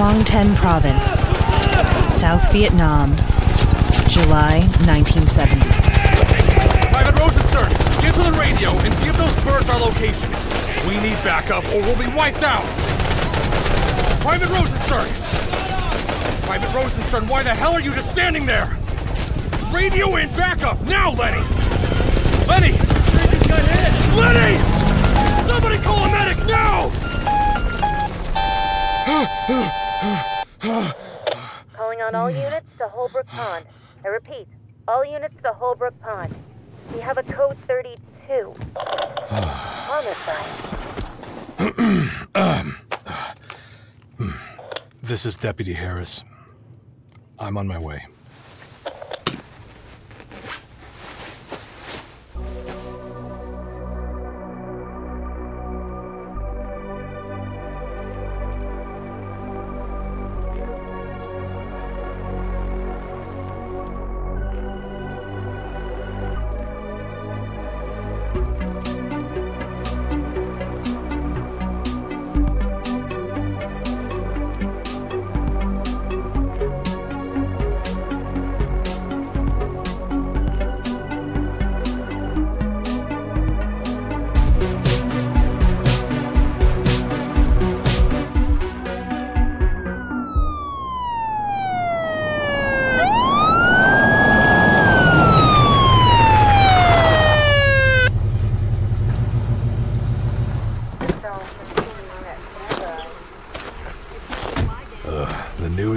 Quang Thanh Province, South Vietnam, July 1970. Private Rosenstern, get to the radio and give those birds our location. We need backup or we'll be wiped out. Private Rosenstern! Private Rosenstern, why the hell are you just standing there? Radio in backup, now, Lenny! Lenny! Lenny! Somebody call a medic now! Calling on all units to Holbrook Pond. I repeat, all units to Holbrook Pond. We have a code 32. Homicide. This is Deputy Harris. I'm on my way.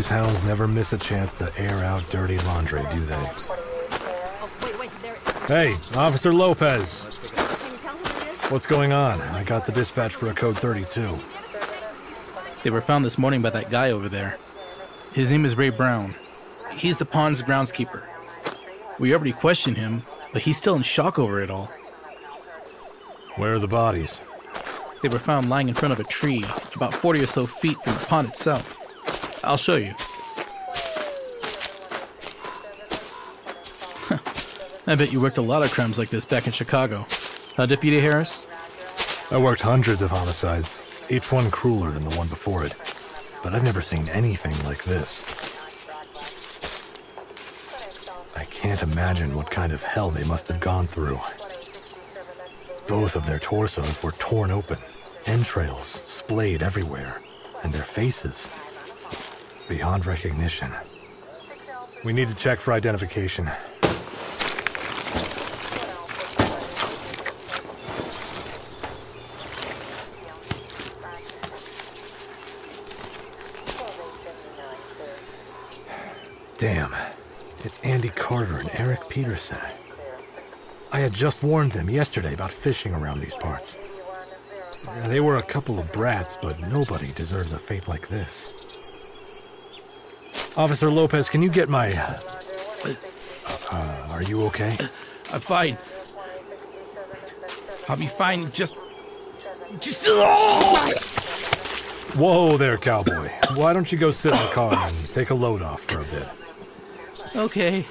Hounds never miss a chance to air out dirty laundry, do they? Hey, Officer Lopez. What's going on? I got the dispatch for a code 32. They were found this morning by that guy over there. His name is Ray Brown. He's the pond's groundskeeper. We already questioned him, but he's still in shock over it all. Where are the bodies? They were found lying in front of a tree, about 40 or so feet from the pond itself. I'll show you. I bet you worked a lot of crimes like this back in Chicago. Huh, Deputy Harris? I worked hundreds of homicides, each one crueler than the one before it. But I've never seen anything like this. I can't imagine what kind of hell they must have gone through. Both of their torsos were torn open, entrails splayed everywhere, and their faces beyond recognition. We need to check for identification. Damn, it's Andy Carter and Eric Peterson. I had just warned them yesterday about fishing around these parts. They were a couple of brats, but nobody deserves a fate like this. Officer Lopez, can you get my... are you okay? I'm fine. I'll be fine, just... Whoa there, cowboy. Why don't you go sit in the car and take a load off for a bit? Okay.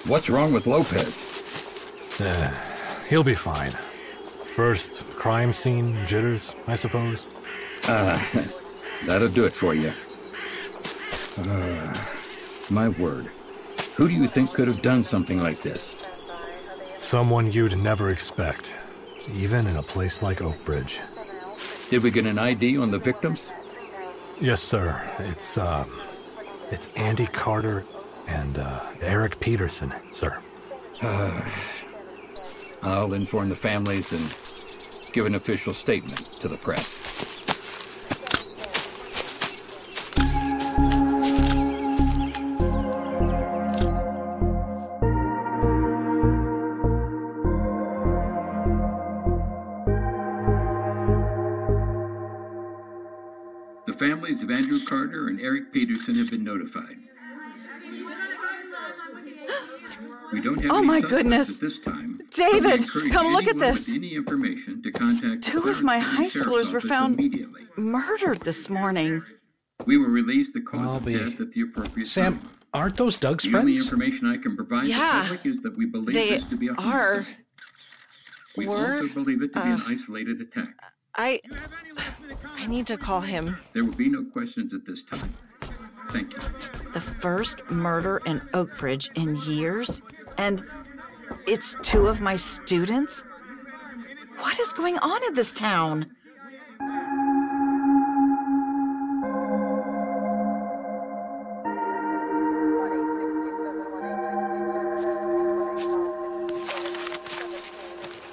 What's wrong with Lopez? He'll be fine. First, crime scene jitters, I suppose. That'll do it for you. My word. Who do you think could have done something like this? Someone you'd never expect, even in a place like Oak Bridge. Did we get an ID on the victims? Yes, sir. It's Andy Carter and Eric Peterson, sir. I'll inform the families and give an official statement to the press. The families of Andrew Carter and Eric Peterson have been notified. We don't have oh any my suspects goodness. At this time, David, come look at anyone this. with any information to contact the Two of my Clarence high County Sheriff's schoolers were Office found immediately. murdered this morning. We will release the cause of Bobby. death at the appropriate Sam, time. aren't those Doug's The only friends? information I can provide Yeah, the public is that we believe they this to be a are. homicide. We Were? also believe it to be an isolated attack. I need to call him. There will be no questions at this time. Thank you. The first murder in Oakbridge in years? And it's 2 of my students? What is going on in this town?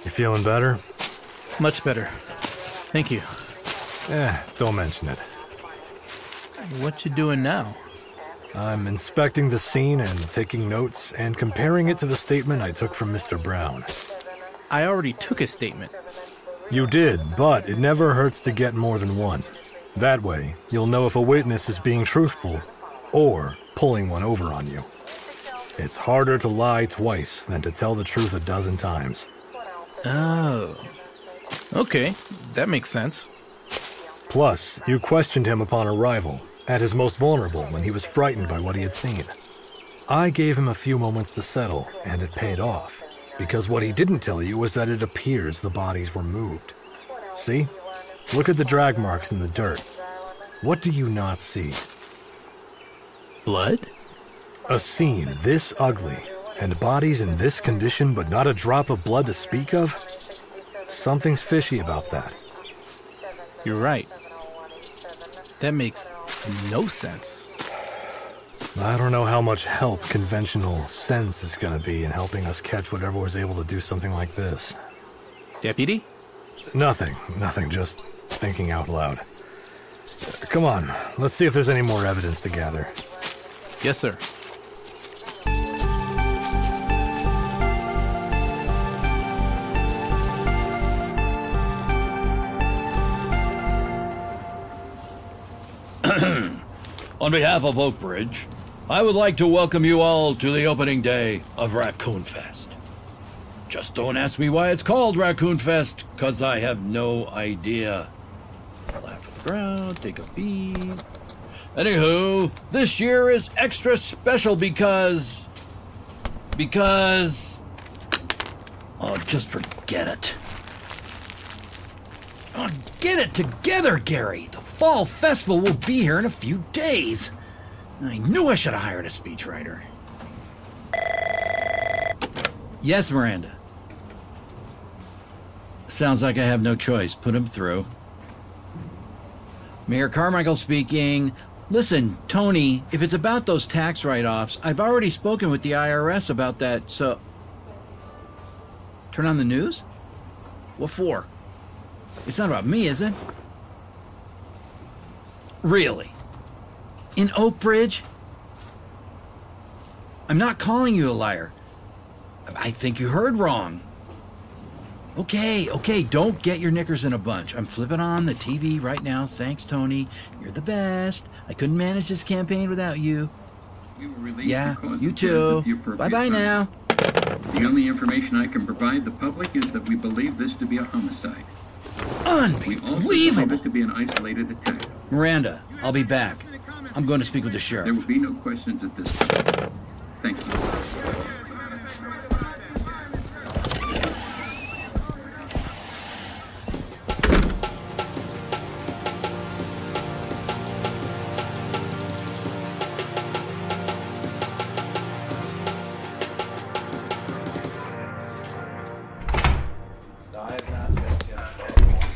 You feeling better? Much better. Thank you. Don't mention it. What you doing now? I'm inspecting the scene and taking notes and comparing it to the statement I took from Mr. Brown. I already took a statement. You did, but it never hurts to get more than one. That way, you'll know if a witness is being truthful or pulling one over on you. It's harder to lie twice than to tell the truth a dozen times. Oh. Okay, that makes sense. Plus, you questioned him upon arrival, at his most vulnerable when he was frightened by what he had seen. I gave him a few moments to settle, and it paid off, because what he didn't tell you was that it appears the bodies were moved. See? Look at the drag marks in the dirt. What do you not see? Blood? A scene this ugly, and bodies in this condition but not a drop of blood to speak of? Something's fishy about that. You're right. That makes no sense. I don't know how much help conventional sense is going to be in helping us catch whatever was able to do something like this. Deputy? Nothing, just thinking out loud. Come on, let's see if there's any more evidence to gather. Yes, sir. On behalf of Oakbridge, I would like to welcome you all to the opening day of Raccoon Fest. Just don't ask me why it's called Raccoon Fest, because I have no idea. Laugh at the ground, take a beat. Anywho, this year is extra special because... Oh, just forget it. Oh, get it together, Gary. The Fall Festival will be here in a few days. I knew I should have hired a speechwriter. Yes, Miranda. Sounds like I have no choice. Put him through. Mayor Carmichael speaking. Listen, Tony, if it's about those tax write-offs, I've already spoken with the IRS about that, so... Turn on the news? What for? It's not about me, is it? Really? In Oakbridge? I'm not calling you a liar. I think you heard wrong. Okay, don't get your knickers in a bunch. I'm flipping on the TV right now. Thanks, Tony. You're the best. I couldn't manage this campaign without you. We will release Yeah, the cause you of death too. at the appropriate Bye-bye time. now. The only information I can provide the public is that we believe this to be a homicide. We also believe Unbelievable. it to be an isolated attack. Miranda, I'll be back. I'm going to speak with the There sheriff. will be no questions at this time. Thank you.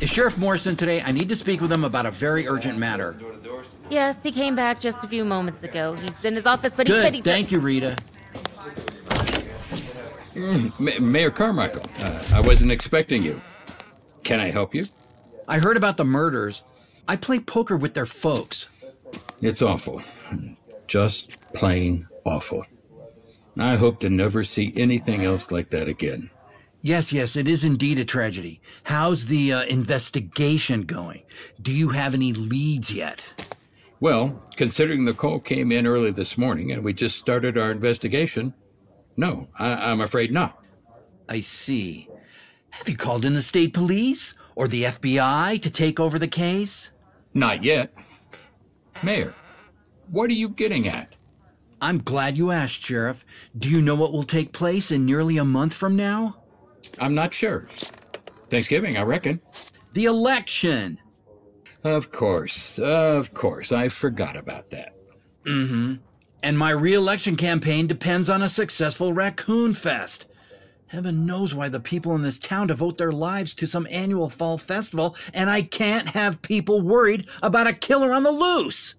Is Sheriff Morrison today? I need to speak with him about a very urgent matter. Yes, he came back just a few moments ago. He's in his office, but he said he... Good, thank you, Rita. Mayor Carmichael, I wasn't expecting you. Can I help you? I heard about the murders. I play poker with their folks. It's awful. Just plain awful. I hope to never see anything else like that again. Yes, it is indeed a tragedy. How's the investigation going? Do you have any leads yet? Well, considering the call came in early this morning and we just started our investigation, no, I'm afraid not. I see. Have you called in the state police or the FBI to take over the case? Not yet. Mayor, what are you getting at? I'm glad you asked, Sheriff. Do you know what will take place in nearly a month from now? I'm not sure. Thanksgiving, I reckon. The election. Of course. I forgot about that. Mm-hmm. And my re-election campaign depends on a successful Raccoon Fest. Heaven knows why the people in this town devote their lives to some annual fall festival, and I can't have people worried about a killer on the loose.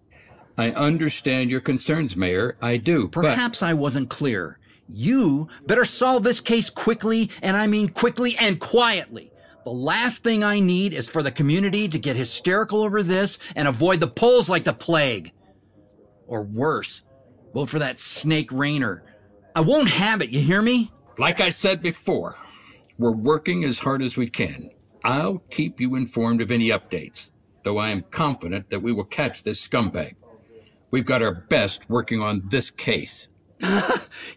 I understand your concerns, Mayor. I do, Perhaps I wasn't clear. You better solve this case quickly, and I mean quickly and quietly. The last thing I need is for the community to get hysterical over this and avoid the polls like the plague. Or worse, vote for that snake Rayner. I won't have it, you hear me? Like I said before, we're working as hard as we can. I'll keep you informed of any updates, though I am confident that we will catch this scumbag. We've got our best working on this case.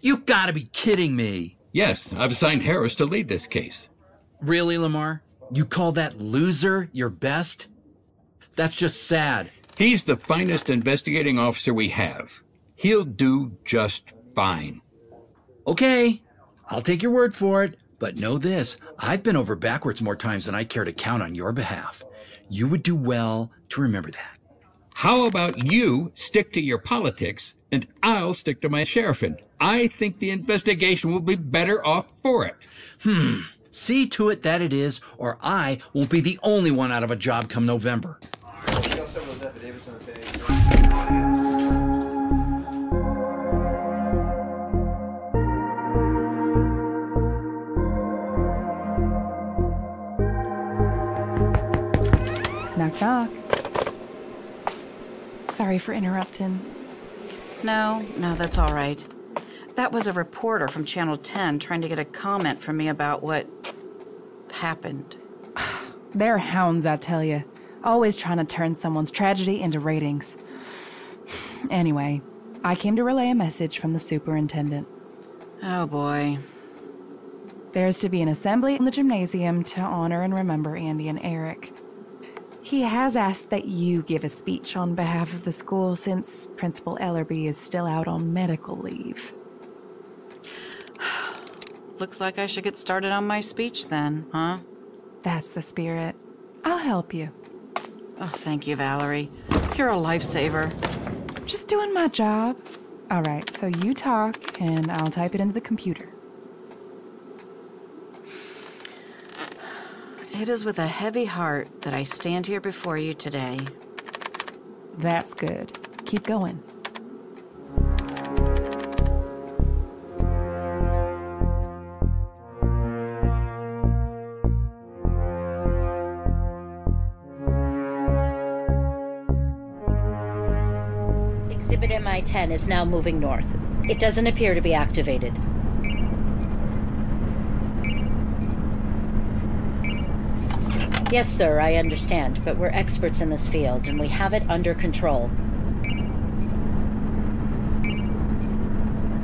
You gotta be kidding me. Yes, I've assigned Harris to lead this case. Really, Lamar? You call that loser your best? That's just sad. He's the finest investigating officer we have. He'll do just fine. Okay, I'll take your word for it. But know this, I've been over backwards more times than I care to count on your behalf. You would do well to remember that. How about you stick to your politics and I'll stick to my sheriffing? I think the investigation will be better off for it. See to it that it is, or I won't be the only one out of a job come November. Knock, knock. Sorry for interrupting. No, that's all right. That was a reporter from Channel 10 trying to get a comment from me about what happened. They're hounds, I tell you. Always trying to turn someone's tragedy into ratings. Anyway, I came to relay a message from the superintendent. Oh, boy. There's to be an assembly in the gymnasium to honor and remember Andy and Eric. He has asked that you give a speech on behalf of the school since Principal Ellerby is still out on medical leave. Looks like I should get started on my speech then, huh? That's the spirit. I'll help you. Oh, thank you, Valerie. You're a lifesaver. Just doing my job. All right, so you talk, and I'll type it into the computer. It is with a heavy heart that I stand here before you today. That's good. Keep going. Exhibit MI-10 is now moving north. It doesn't appear to be activated. Yes, sir, I understand, but we're experts in this field, and we have it under control.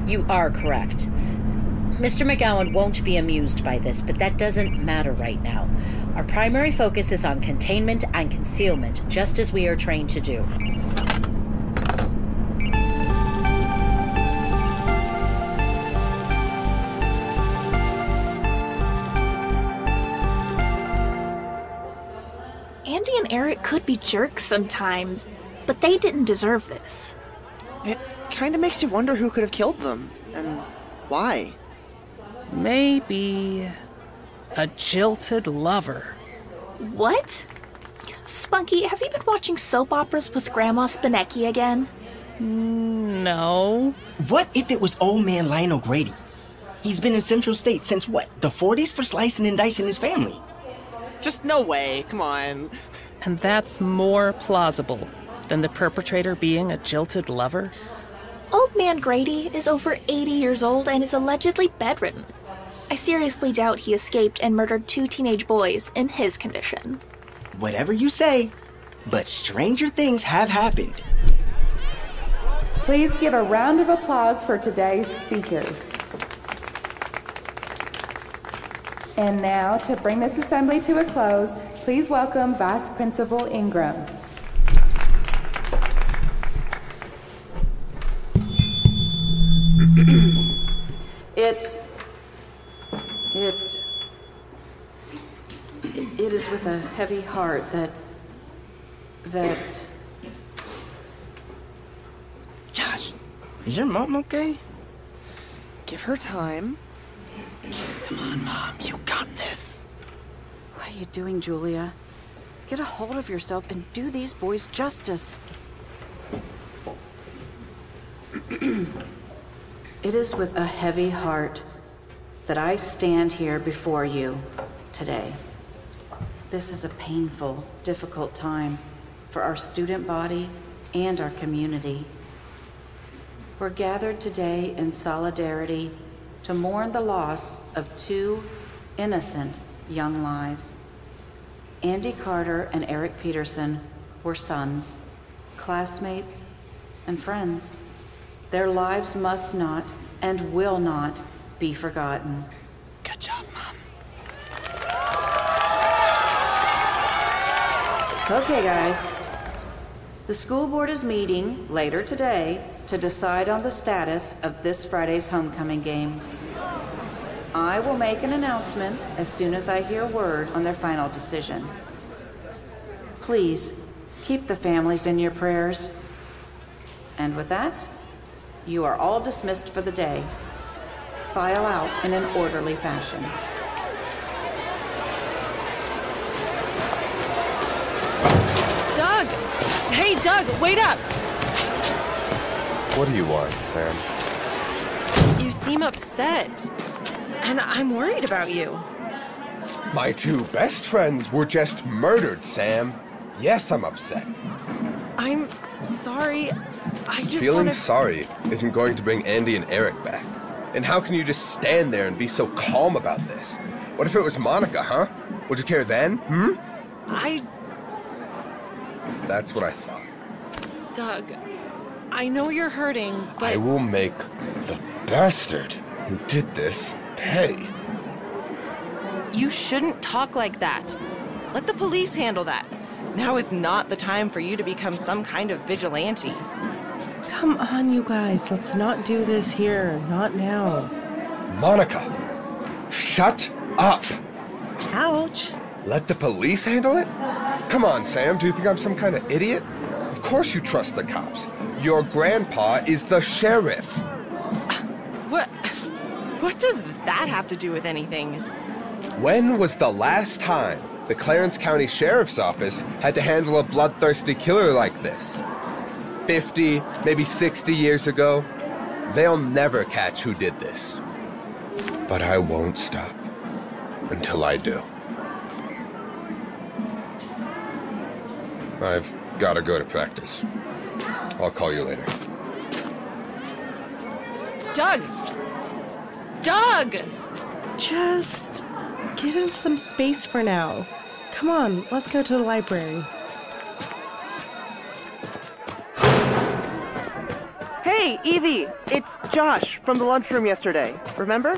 You are correct. Mr. McGowan won't be amused by this, but that doesn't matter right now. Our primary focus is on containment and concealment, just as we are trained to do. Andy and Eric could be jerks sometimes, but they didn't deserve this. It kind of makes you wonder who could have killed them, and why. Maybe a jilted lover. What? Spunky, have you been watching soap operas with Grandma Spinecki again? No. What if it was old man Lionel Grady? He's been in Central State since what, the 40s for slicing and dicing his family? Just no way, come on. And that's more plausible than the perpetrator being a jilted lover? Old man Grady is over 80 years old and is allegedly bedridden. I seriously doubt he escaped and murdered 2 teenage boys in his condition. Whatever you say, but stranger things have happened. Please give a round of applause for today's speakers. And now, to bring this assembly to a close, please welcome Vice Principal Ingram. It is with a heavy heart that... Josh, is your mom okay? Give her time. Come on, Mom, you got this. What are you doing, Julia? Get a hold of yourself and do these boys justice. It is with a heavy heart that I stand here before you today. This is a painful, difficult time for our student body and our community. We're gathered today in solidarity to mourn the loss of 2 innocent young lives. Andy Carter and Eric Peterson were sons, classmates, and friends. Their lives must not and will not be forgotten. Good job, Mom. Okay, guys. The school board is meeting later today to decide on the status of this Friday's homecoming game. I will make an announcement as soon as I hear word on their final decision. Please, keep the families in your prayers. And with that, you are all dismissed for the day. File out in an orderly fashion. Doug! Hey, Doug, wait up! What do you want, Sam? You seem upset. And I'm worried about you. My 2 best friends were just murdered, Sam. Yes, I'm upset. I'm sorry. I just Feeling sorry isn't going to bring Andy and Eric back. And how can you just stand there and be so calm about this? What if it was Monica, huh? Would you care then, That's what I thought. Doug, I know you're hurting, but... I will make the bastard who did this pay. You shouldn't talk like that. Let the police handle that. Now is not the time for you to become some kind of vigilante. Come on, you guys. Let's not do this here. Not now. Monica, shut up. Ouch. Let the police handle it? Come on, Sam. Do you think I'm some kind of idiot? Of course you trust the cops. Your grandpa is the sheriff. What does that have to do with anything? When was the last time the Clarence County Sheriff's Office had to handle a bloodthirsty killer like this? 50, maybe 60 years ago? They'll never catch who did this. But I won't stop until I do. I've got to go to practice. I'll call you later. Doug! Doug! Just give him some space for now. Come on, let's go to the library. Hey, Evie! It's Josh from the lunchroom yesterday. Remember?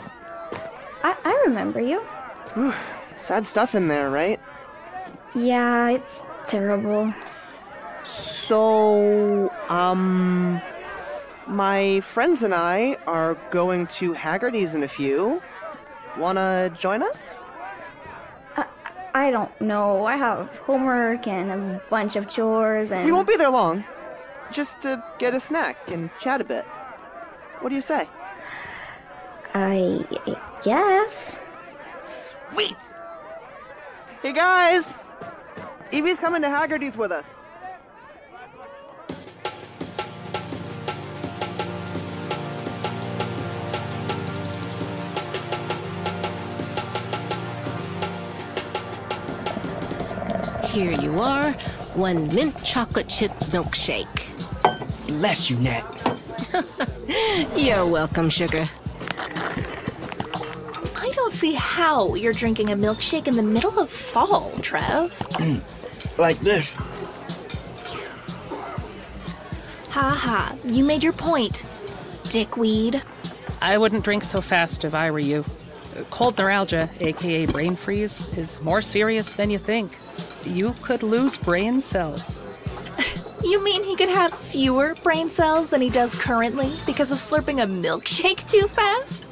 I remember you. Whew, sad stuff in there, right? Yeah, it's terrible. So, my friends and I are going to Haggerty's in a few. Wanna join us? I don't know. I have homework and a bunch of chores and... We won't be there long. Just to get a snack and chat a bit. What do you say? I guess. Sweet! Hey guys! Evie's coming to Haggerty's with us. Here you are, 1 mint chocolate chip milkshake. Bless you, Nat. You're welcome, sugar. I don't see how you're drinking a milkshake in the middle of fall, Trev. Like this. Ha ha, you made your point, dickweed. I wouldn't drink so fast if I were you. Cold neuralgia, aka brain freeze, is more serious than you think. You could lose brain cells. You mean he could have fewer brain cells than he does currently because of slurping a milkshake too fast?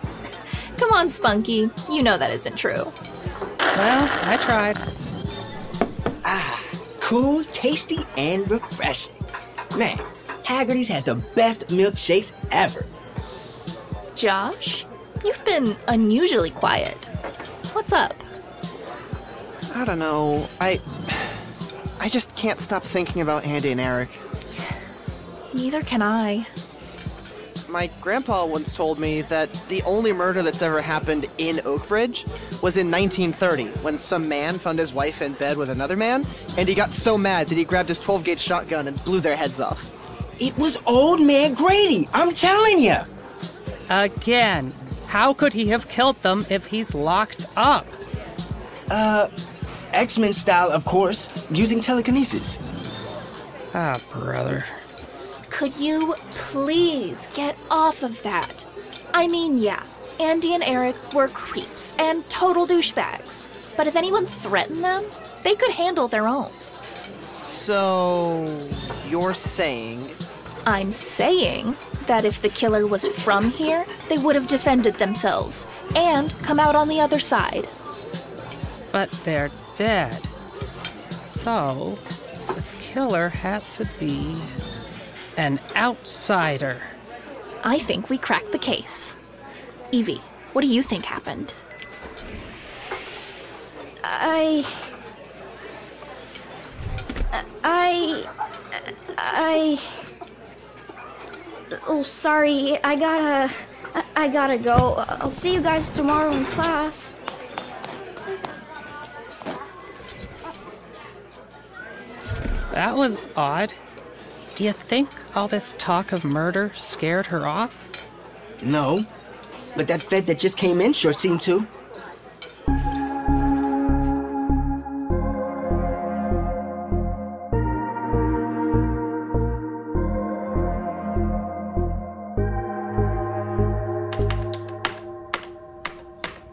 Come on, Spunky. You know that isn't true. Well, I tried. cool, tasty, and refreshing. Man, Haggerty's has the best milkshakes ever. Josh, you've been unusually quiet. What's up? I don't know. I just can't stop thinking about Andy and Eric. Neither can I. My grandpa once told me that the only murder that's ever happened in Oakbridge was in 1930, when some man found his wife in bed with another man, and he got so mad that he grabbed his 12-gauge shotgun and blew their heads off. It was old man Grady, I'm telling you! Again, how could he have killed them if he's locked up? X-Men style, of course, using telekinesis. Ah, brother. Could you please get off of that? I mean, yeah, Andy and Eric were creeps and total douchebags. But if anyone threatened them, they could handle their own. So, you're saying... I'm saying that if the killer was from here, they would have defended themselves and come out on the other side. But they're dead. So, the killer had to be an outsider. I think we cracked the case. Evie, what do you think happened? Oh, sorry, I gotta go. I'll see you guys tomorrow in class. That was odd. Do you think all this talk of murder scared her off? No, but that Fed that just came in sure seemed to.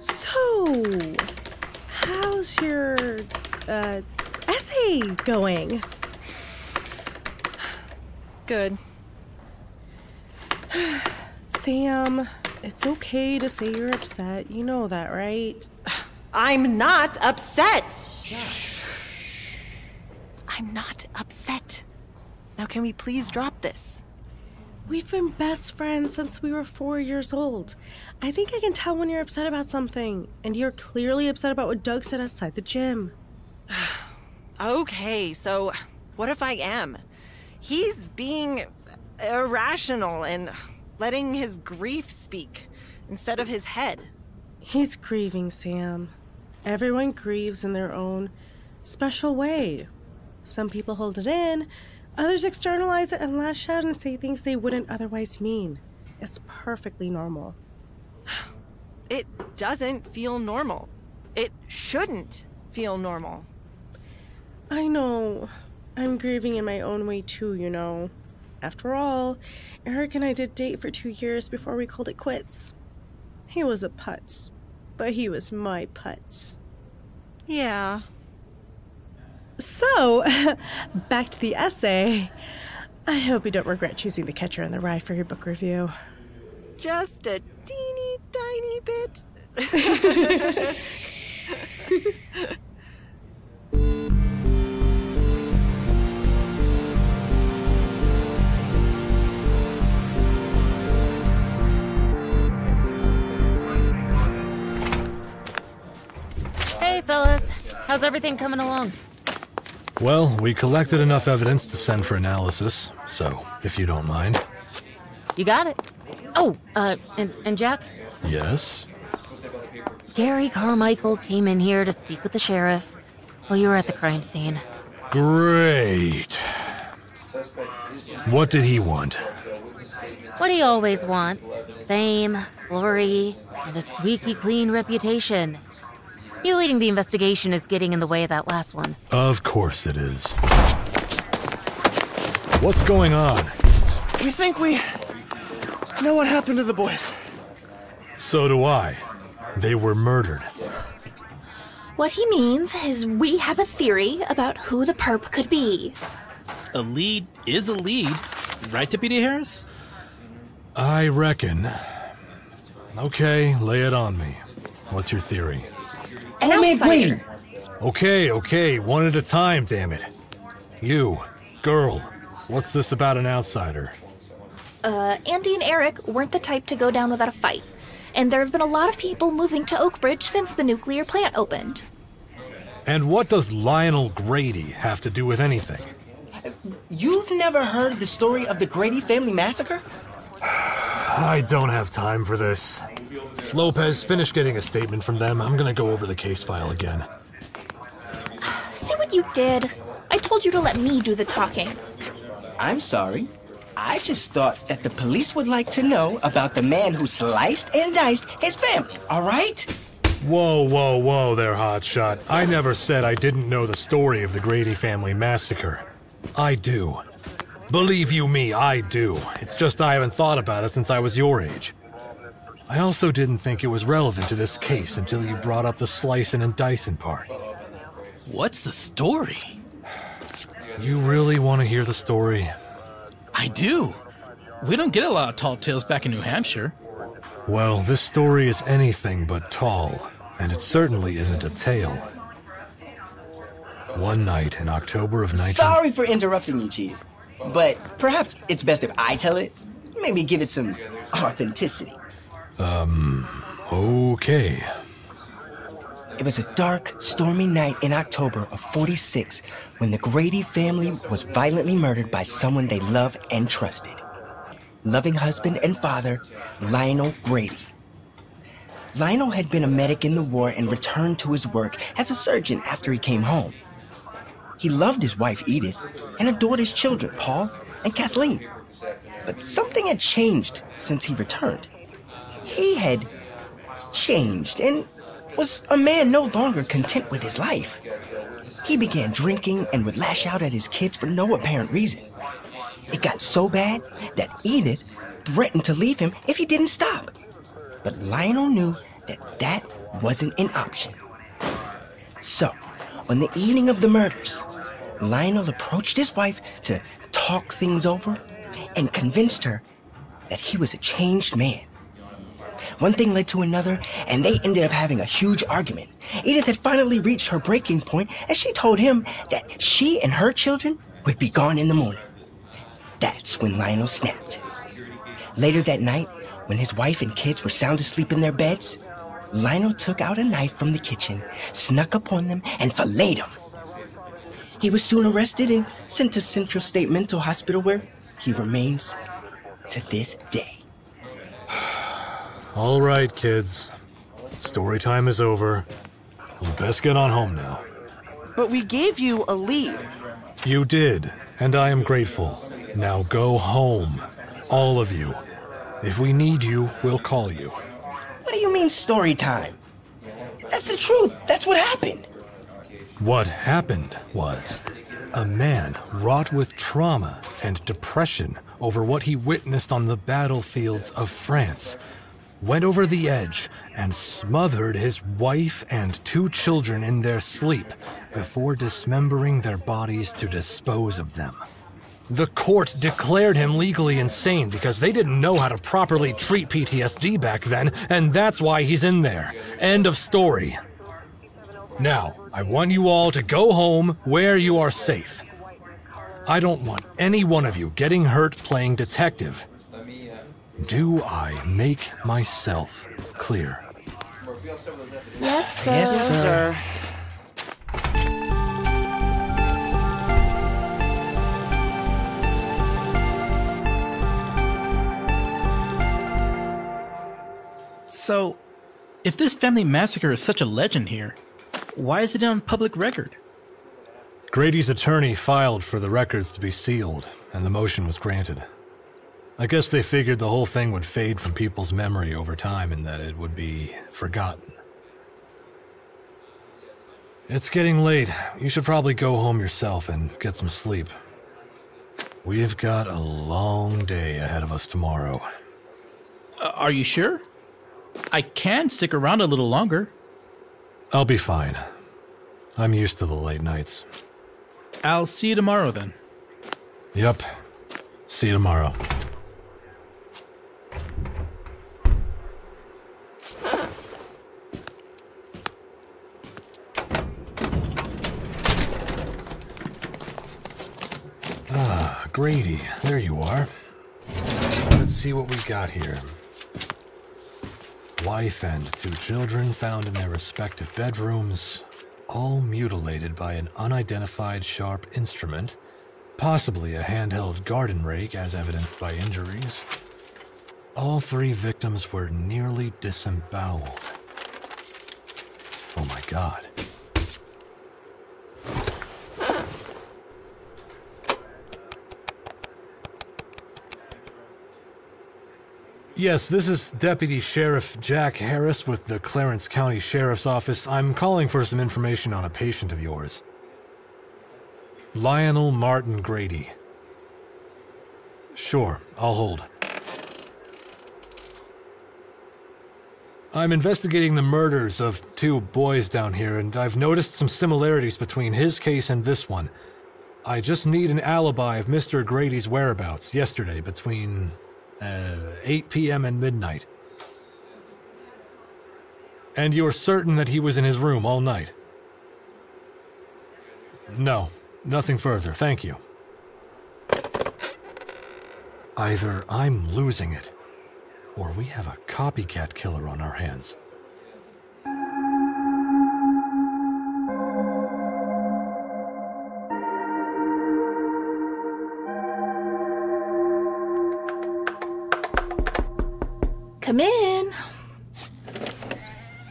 So, how's your, essay going? Good. Sam, it's okay to say you're upset. You know that, right? I'm not upset! I'm not upset. Now can we please drop this? We've been best friends since we were 4 years old. I think I can tell when you're upset about something, and you're clearly upset about what Doug said outside the gym. Okay, so what if I am? He's being irrational and letting his grief speak instead of his head. He's grieving, Sam. Everyone grieves in their own special way. Some people hold it in, others externalize it and lash out and say things they wouldn't otherwise mean. It's perfectly normal. It doesn't feel normal. It shouldn't feel normal. I know. I'm grieving in my own way too, you know. After all, Eric and I did date for 2 years before we called it quits. He was a putz, but he was my putz. Yeah. So, back to the essay. I hope you don't regret choosing The Catcher in the Rye for your book review. Just a teeny tiny bit. Hey, fellas. How's everything coming along? Well, we collected enough evidence to send for analysis, so if you don't mind. You got it. Oh, and Jack? Yes? Gary Carmichael came in here to speak with the sheriff while you were at the crime scene. Great. What did he want? What he always wants. Fame, glory, and a squeaky clean reputation. You leading the investigation is getting in the way of that last one. Of course it is. What's going on? We think we know what happened to the boys. So do I. They were murdered. What he means is we have a theory about who the perp could be. A lead is a lead, right, Deputy Harris? I reckon. Okay, lay it on me. What's your theory? Oh, man, Grady! Okay, one at a time, damn it. You, girl, what's this about an outsider? Andy and Eric weren't the type to go down without a fight, and there have been a lot of people moving to Oakbridge since the nuclear plant opened. And what does Lionel Grady have to do with anything? You've never heard the story of the Grady family massacre? I don't have time for this. Lopez, finish getting a statement from them. I'm gonna go over the case file again. See what you did? I told you to let me do the talking. I'm sorry. I just thought that the police would like to know about the man who sliced and diced his family, all right? Whoa there, hotshot. I never said I didn't know the story of the Grady family massacre. I do. Believe you me, I do. It's just I haven't thought about it since I was your age. I also didn't think it was relevant to this case until you brought up the slicing and dicing part. What's the story? You really want to hear the story? I do. We don't get a lot of tall tales back in New Hampshire. Well, this story is anything but tall, and it certainly isn't a tale. One night in October of 19... Sorry for interrupting you, Chief, but perhaps it's best if I tell it. Maybe give it some authenticity. Okay. It was a dark, stormy night in October of '46 when the Grady family was violently murdered by someone they loved and trusted. Loving husband and father, Lionel Grady. Lionel had been a medic in the war and returned to his work as a surgeon after he came home. He loved his wife, Edith, and adored his children, Paul and Kathleen. But something had changed since he returned. He had changed and was a man no longer content with his life. He began drinking and would lash out at his kids for no apparent reason. It got so bad that Edith threatened to leave him if he didn't stop. But Lionel knew that that wasn't an option. So, on the evening of the murders, Lionel approached his wife to talk things over and convinced her that he was a changed man. One thing led to another, and they ended up having a huge argument. Edith had finally reached her breaking point as she told him that she and her children would be gone in the morning. That's when Lionel snapped. Later that night, when his wife and kids were sound asleep in their beds, Lionel took out a knife from the kitchen, snuck upon them, and filleted them. He was soon arrested and sent to Central State Mental Hospital, where he remains to this day. All right, kids. Story time is over. You best get on home now. But we gave you a lead. You did, and I am grateful. Now go home. All of you. If we need you, we'll call you. What do you mean story time? That's the truth. That's what happened. What happened was a man wrought with trauma and depression over what he witnessed on the battlefields of France went over the edge and smothered his wife and 2 children in their sleep before dismembering their bodies to dispose of them. The court declared him legally insane because they didn't know how to properly treat PTSD back then, and that's why he's in there. End of story. Now, I want you all to go home where you are safe. I don't want any one of you getting hurt playing detective. Do I make myself clear? Yes, sir. Yes, sir. So, if this family massacre is such a legend here, why is it on public record? Grady's attorney filed for the records to be sealed, and the motion was granted. I guess they figured the whole thing would fade from people's memory over time and that it would be forgotten. It's getting late. You should probably go home yourself and get some sleep. We've got a long day ahead of us tomorrow. Are you sure? I can stick around a little longer. I'll be fine. I'm used to the late nights. I'll see you tomorrow then. Yep. See you tomorrow. Grady, there you are. Let's see what we got here. Wife and 2 children found in their respective bedrooms, all mutilated by an unidentified sharp instrument, possibly a handheld garden rake as evidenced by injuries. All 3 victims were nearly disemboweled. Oh my God. Yes, this is Deputy Sheriff Jack Harris with the Clarence County Sheriff's Office. I'm calling for some information on a patient of yours. Lionel Martin Grady. Sure, I'll hold. I'm investigating the murders of 2 boys down here, and I've noticed some similarities between his case and this one. I just need an alibi of Mr. Grady's whereabouts yesterday between 8 p.m. and midnight. And you're certain that he was in his room all night? No, nothing further, thank you. Either I'm losing it, or we have a copycat killer on our hands. Come in.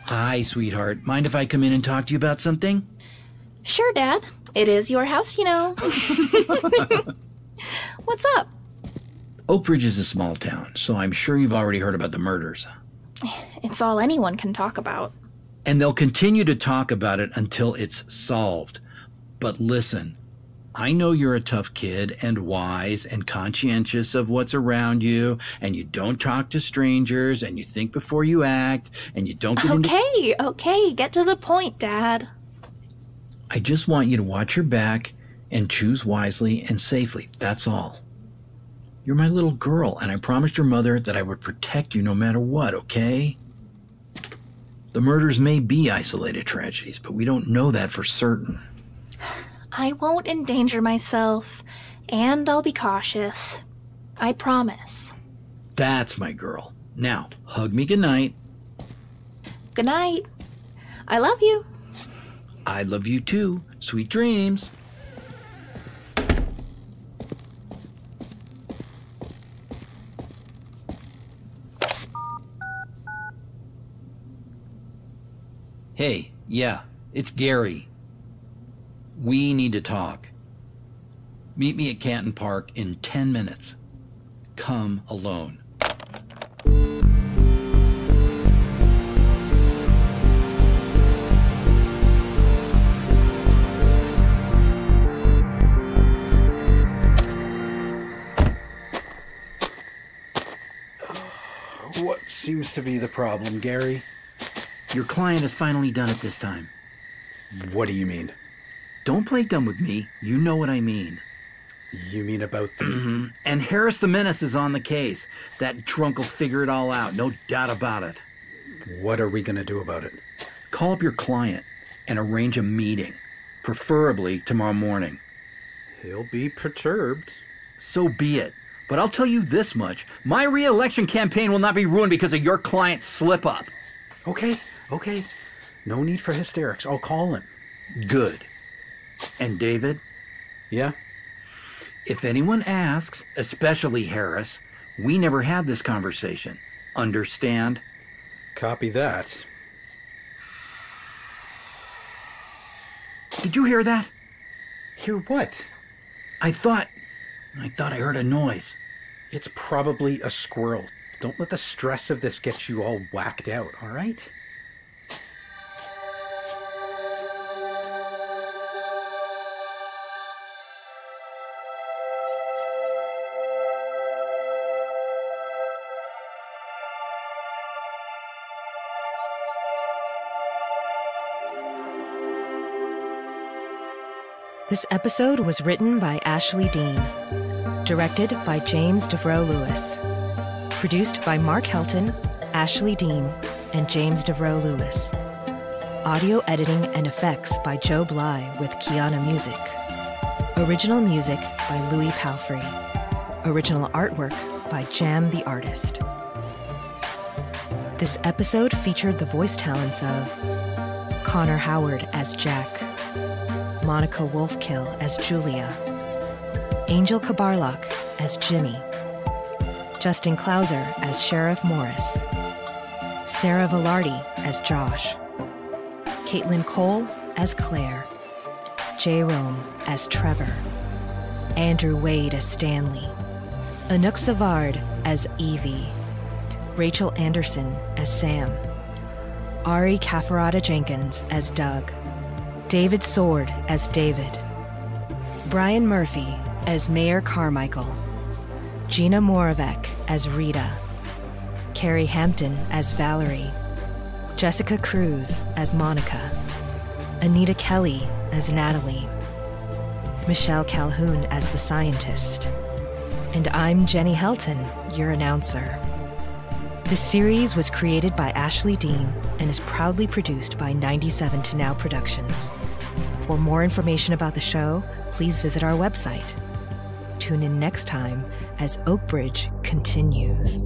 Hi, sweetheart. Mind if I come in and talk to you about something? Sure, Dad. It is your house, you know. What's up? Oak Ridge is a small town, so I'm sure you've already heard about the murders. It's all anyone can talk about. And they'll continue to talk about it until it's solved. But listen, I know you're a tough kid and wise and conscientious of what's around you, and you don't talk to strangers, and you think before you act, and you don't get Okay, get to the point, Dad. I just want you to watch your back and choose wisely and safely, that's all. You're my little girl, and I promised your mother that I would protect you no matter what, okay? The murders may be isolated tragedies, but we don't know that for certain. I won't endanger myself, and I'll be cautious. I promise. That's my girl. Now, hug me goodnight. Good night. I love you. I love you too. Sweet dreams. Hey, yeah, it's Gary. We need to talk. Meet me at Canton Park in 10 minutes. Come alone. What seems to be the problem, Gary? Your client has finally done it this time. What do you mean? Don't play dumb with me. You know what I mean. You mean about the... And Harris the Menace is on the case. That drunk will figure it all out, no doubt about it. What are we going to do about it? Call up your client and arrange a meeting, preferably tomorrow morning. He'll be perturbed. So be it. But I'll tell you this much. My re-election campaign will not be ruined because of your client's slip-up. Okay. No need for hysterics. I'll call him. Good. And David? Yeah? If anyone asks, especially Harris, we never had this conversation. Understand? Copy that. Did you hear that? Hear what? I thought I heard a noise. It's probably a squirrel. Don't let the stress of this get you all whacked out, all right? This episode was written by Ashley Deane. Directed by James Devereaux Lewis. Produced by Mark Helton, Ashley Deane, and James Devereaux Lewis. Audio editing and effects by Joe Bly with Kiana Music. Original music by Louis Palfrey. Original artwork by Jam the Artist. This episode featured the voice talents of Connor Howard as Jack, Monica Wolfkill as Julia, Angel Kabarlak as Jimmy, Justin Klauser as Sheriff Morris, Sarah Velarde as Josh, Caitlin Cole as Claire, Jay Rome as Trevor, Andrew Wade as Stanley, Anouk Savard as Evie, Rachel Anderson as Sam, Ari Kafarada Jenkins as Doug, David Sword as David, Brian Murphy as Mayor Carmichael, Gina Moravec as Rita, Carrie Hampton as Valerie, Jessica Cruz as Monica, Anita Kelly as Natalie, Michelle Calhoun as the scientist, and I'm Jenny Helton, your announcer. The series was created by Ashley Deane and is proudly produced by 97 to Now Productions. For more information about the show, please visit our website. Tune in next time as Oakbridge continues.